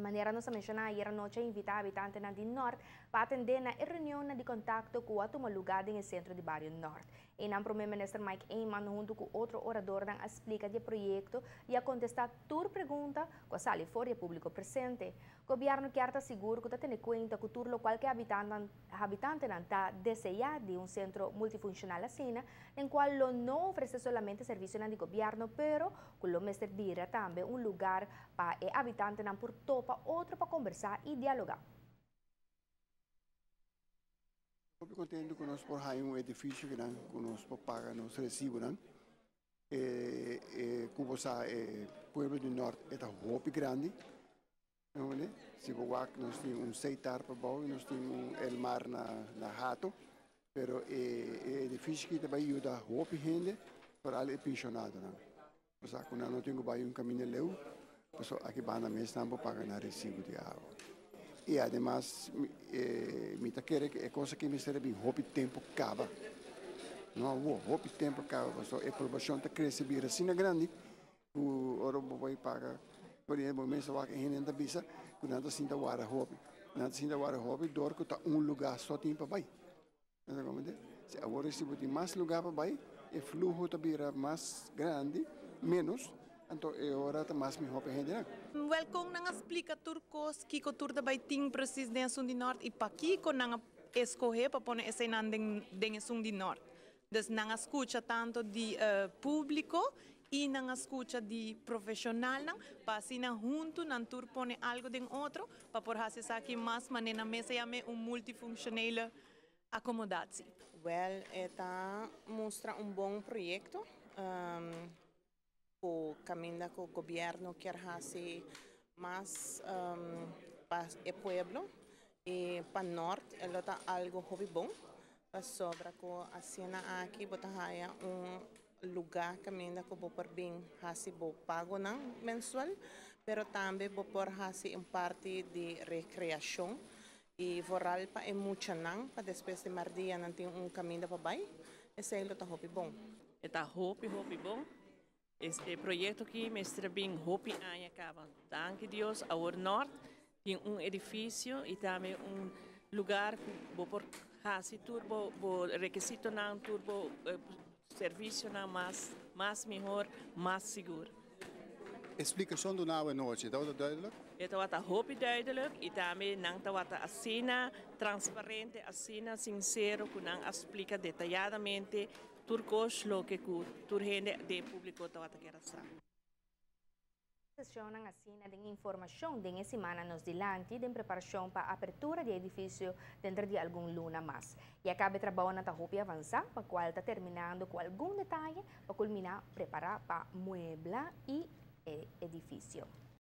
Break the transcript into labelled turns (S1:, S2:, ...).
S1: maneira nós mencionar ayer noite invitar habitantes na de Norte para atender na reunião de contato com a uma lugar no centro de Barrio Norte. E na primeiro-ministro Mike Eyman junto com outro orador dan explica o projeto e a contestar toda pergunta com a sala fora público presente. O governo quer estar seguro que está tendo conta que todo qualquer habitante não está desejado de centro multifuncional assim, em qual não oferece somente serviço de governo, pero que o mestre dira também lugar para o habitante não por topa outro para conversar e dialogar.
S2: Estou contente que nós por um edifício que nós por pagar nos recibo, como sabe, o povo do norte é muito grande, não é? Se nós temos 6 hectares para baixo, nós temos o mar na rato, pero o edifício que também ajuda muito gente para alle pensionados, não. Por isso que não tenho um caminho leu, por isso aqui vai na mesa não pagar na recibo de água. E además, me quer que é coisa que me serve muito tempo acaba. Não, muito tempo acaba. A população está crescendo assim grande, o Europa vai pagar, por exemplo, mês lá que a gente visa, que nada assim da hora hobby. Nada assim da hora hobby, dor que está lugar só tem para vai. Se agora se tem mais lugar para vai, o fluxo também é mais grande, menos. Então, agora está mais melhor para a gente.
S3: Welkom nang explica turcos que o tur da baiting precis den sul di norte e pa kiko nang escorrer para pôr esse nan den sul di norte. Dus nang escucha tanto de público e nang escucha de profissional nang pa sina junto nang tur pone algo den outro para por hasi aqui mais maneira mesa yame multifuncionele acomodatie.
S4: Well, esta mostra bom projeto. O caminho que o governo quer fazer mais para o pueblo e para o norte, ele está algo muito bom. Sobre a cena aqui, botar lugar caminho que vou por bem fazer pago não mensual, pero também vou por fazer parte de recreação e voral para muito não, para depois de mardia não tem caminho para baixo, esse ele está muito bom.
S5: Está muito bom. Este projeto aqui me está bem hopi año acaba. Danke Deus, ao norte tem edifício e também lugar que por fazer turbo, requisito não turbo serviço não mais melhor, mais seguro.
S6: Explicação do nou en noite, dat is duidelijk?
S5: Het wordt hopi duidelijk e também não está wat assina transparente, assina sincero, que não explica detalhadamente turcos lo que tur gente de público está querendo saber.
S1: Sessão assina de informação de semana nos dilante de preparação para a abertura do edifício dentro de algum luna mais. E acaba trabalhando na roupa avançar, para qual está terminando com algum detalhe para culminar preparar para muebla e edifício.